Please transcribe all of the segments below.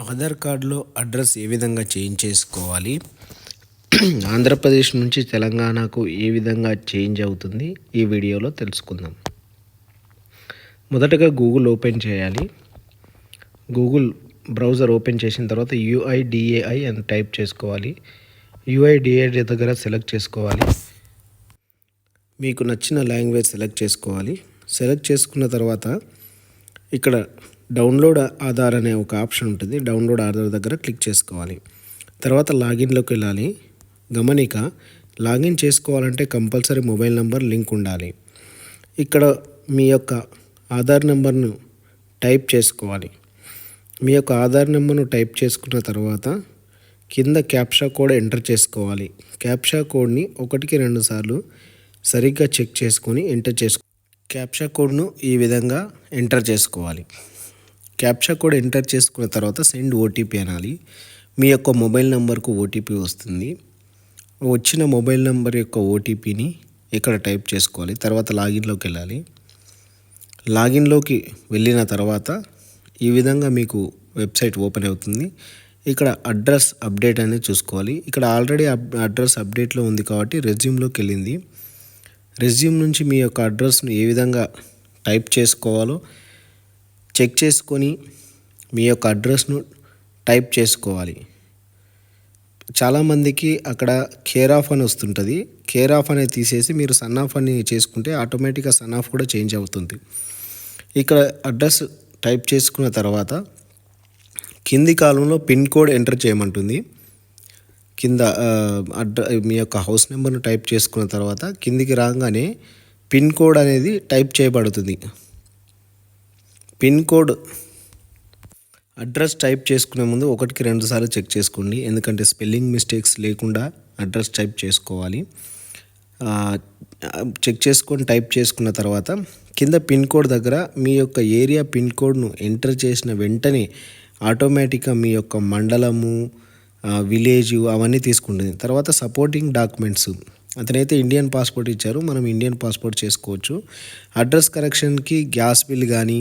ఆధార్ కార్డులో అడ్రస్ ఏ విధంగా చేంజ్ చేసుకోవాలి, ఆంధ్రప్రదేశ్ నుంచి తెలంగాణకు ఏ విధంగా చేంజ్ అవుతుంది, ఈ వీడియోలో తెలుసుకుందాం. మొదటగా గూగుల్ ఓపెన్ చేయాలి. గూగుల్ బ్రౌజర్ ఓపెన్ చేసిన తర్వాత UIDAI అని టైప్ చేసుకోవాలి. UIDAI దగ్గర సెలెక్ట్ చేసుకోవాలి. మీకు నచ్చిన లాంగ్వేజ్ సెలెక్ట్ చేసుకోవాలి. సెలెక్ట్ చేసుకున్న తర్వాత ఇక్కడ డౌన్లోడ్ ఆధార్ అనే ఒక ఆప్షన్ ఉంటుంది. డౌన్లోడ్ ఆధార్ దగ్గర క్లిక్ చేసుకోవాలి. తర్వాత లాగిన్లోకి వెళ్ళాలి. గమనిక, లాగిన్ చేసుకోవాలంటే కంపల్సరీ మొబైల్ నెంబర్ లింక్ ఉండాలి. ఇక్కడ మీ యొక్క ఆధార్ నెంబర్ను టైప్ చేసుకోవాలి. మీ యొక్క ఆధార్ నెంబర్ను టైప్ చేసుకున్న తర్వాత కింద క్యాప్చా కోడ్ ఎంటర్ చేసుకోవాలి. క్యాప్చా కోడ్ని 1కి 2 సార్లు సరిగ్గా చెక్ చేసుకొని ఎంటర్ క్యాప్చా కోడ్ను ఈ విధంగా ఎంటర్ చేసుకోవాలి. క్యాప్చా కోడ్ ఎంటర్ చేసుకున్న తర్వాత సెండ్ ఓటీపీ అనాలి. మీ యొక్క మొబైల్ నెంబర్కు ఓటీపీ వస్తుంది. వచ్చిన మొబైల్ నెంబర్ యొక్క ఓటీపీని ఇక్కడ టైప్ చేసుకోవాలి. తర్వాత లాగిన్లోకి వెళ్ళాలి. లాగిన్లోకి వెళ్ళిన తర్వాత ఈ విధంగా మీకు వెబ్సైట్ ఓపెన్ అవుతుంది. ఇక్కడ అడ్రస్ అప్డేట్ అనేది చూసుకోవాలి. ఇక్కడ ఆల్రెడీ అడ్రస్ అప్డేట్లో ఉంది కాబట్టి రెజ్యూమ్లోకి వెళ్ళింది. రెజ్యూమ్ నుంచి మీ యొక్క అడ్రస్ను ఏ విధంగా టైప్ చేసుకోవాలో చెక్ చేసుకొని మీ యొక్క అడ్రస్ను టైప్ చేసుకోవాలి. చాలామందికి అక్కడ కేర్ ఆఫ్ అని వస్తుంటుంది. కేర్ ఆఫ్ అనేది తీసేసి మీరు సన్ ఆఫ్ అని చేసుకుంటే ఆటోమేటిక్గా సన్ ఆఫ్ కూడా చేంజ్ అవుతుంది. ఇక్కడ అడ్రస్ టైప్ చేసుకున్న తర్వాత కింది కాలంలో పిన్ కోడ్ ఎంటర్ చేయమంటుంది. కింద మీ యొక్క హౌస్ నెంబర్ను టైప్ చేసుకున్న తర్వాత కిందికి రాగానే పిన్ కోడ్ అనేది టైప్ చేయబడుతుంది. పిన్ కోడ్ అడ్రస్ టైప్ చేసుకునే ముందు 1కి 2 సార్లు చెక్ చేసుకోండి. ఎందుకంటే స్పెల్లింగ్ మిస్టేక్స్ లేకుండా అడ్రస్ టైప్ చేసుకోవాలి. చెక్ చేసుకొని టైప్ చేసుకున్న తర్వాత కింద పిన్ కోడ్ దగ్గర మీ యొక్క ఏరియా పిన్ కోడ్ను ఎంటర్ చేసిన వెంటనే ఆటోమేటిక్గా మీ యొక్క మండలము, విలేజ్ అవన్నీ తీసుకుంటుంది. తర్వాత సపోర్టింగ్ డాక్యుమెంట్స్, అతనైతే ఇండియన్ పాస్పోర్ట్ ఇచ్చారు, మనం ఇండియన్ పాస్పోర్ట్ చేసుకోవచ్చు. అడ్రస్ కరెక్షన్కి గ్యాస్ బిల్ కానీ,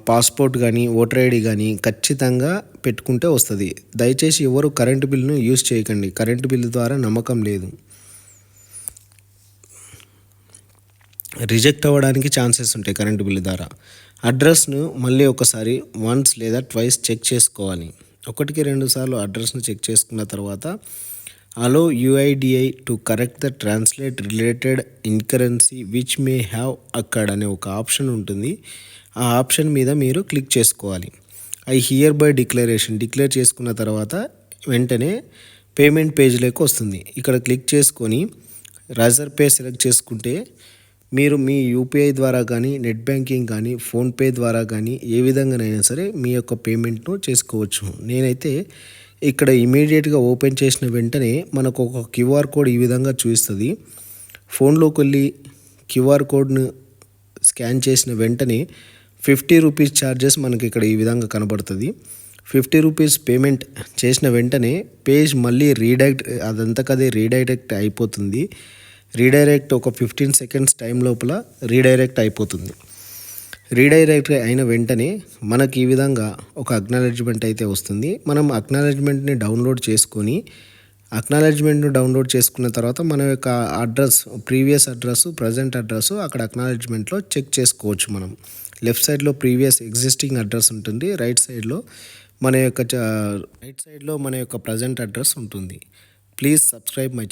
పాస్పోర్ట్ కానీ, ఓటర్ ఐడి కానీ ఖచ్చితంగా పెట్టుకుంటే వస్తుంది. దయచేసి ఎవరు కరెంటు బిల్లును యూజ్ చేయకండి. కరెంటు బిల్లు ద్వారా నమ్మకం లేదు, రిజెక్ట్ అవ్వడానికి ఛాన్సెస్ ఉంటాయి కరెంటు బిల్లు ద్వారా. అడ్రస్ను మళ్ళీ ఒకసారి వన్స్ లేదా ట్వైస్ చెక్ చేసుకోవాలి. 1కి 2 సార్లు అడ్రస్ను చెక్ చేసుకున్న తర్వాత అలో UIDAI to correct the translate related ఇన్కరెన్సీ విచ్ మే హ్యావ్ అక్కడ్ అనే ఒక ఆప్షన్ ఉంటుంది. ఆ ఆప్షన్ మీద మీరు క్లిక్ చేసుకోవాలి. ఐ హియర్ బై డిక్లేర్ చేసుకున్న తర్వాత వెంటనే పేమెంట్ పేజ్లోకి వస్తుంది. ఇక్కడ క్లిక్ చేసుకొని రైజర్ పే సెలెక్ట్ చేసుకుంటే మీరు మీ UPI ద్వారా కానీ, నెట్ బ్యాంకింగ్ కానీ, ఫోన్పే ద్వారా కానీ ఏ విధంగానైనా సరే మీ యొక్క పేమెంట్ను చేసుకోవచ్చు. నేనైతే ఇక్కడ ఇమీడియట్గా ఓపెన్ చేసిన వెంటనే మనకు ఒక QR కోడ్ ఈ విధంగా చూపిస్తుంది. ఫోన్లోకి వెళ్ళి QR కోడ్ను స్కాన్ చేసిన వెంటనే 50 రూపీస్ ఛార్జెస్ మనకి ఇక్కడ ఈ విధంగా కనబడుతుంది. 50 రూపీస్ పేమెంట్ చేసిన వెంటనే పేజ్ మళ్ళీ అదంతకదే రీడైరెక్ట్ అయిపోతుంది. రీడైరెక్ట్ ఒక 15 సెకండ్స్ టైం లోపల రీడైరెక్ట్ అయిపోతుంది. రీడైరెక్ట్ అయిన వెంటనే మనకి ఈ విధంగా ఒక అక్నాలెడ్జ్మెంట్ అయితే వస్తుంది. మనం అక్నాలెడ్జ్మెంట్ని డౌన్లోడ్ చేసుకున్న తర్వాత మన యొక్క address, previous address, present address అక్కడ అక్నాలెడ్జ్మెంట్లో చెక్ చేసుకోవచ్చు. మనం లెఫ్ట్ సైడ్లో ప్రీవియస్ ఎగ్జిస్టింగ్ అడ్రస్ ఉంటుంది, రైట్ సైడ్లో మన యొక్క ప్రజెంట్ అడ్రస్ ఉంటుంది. Please subscribe my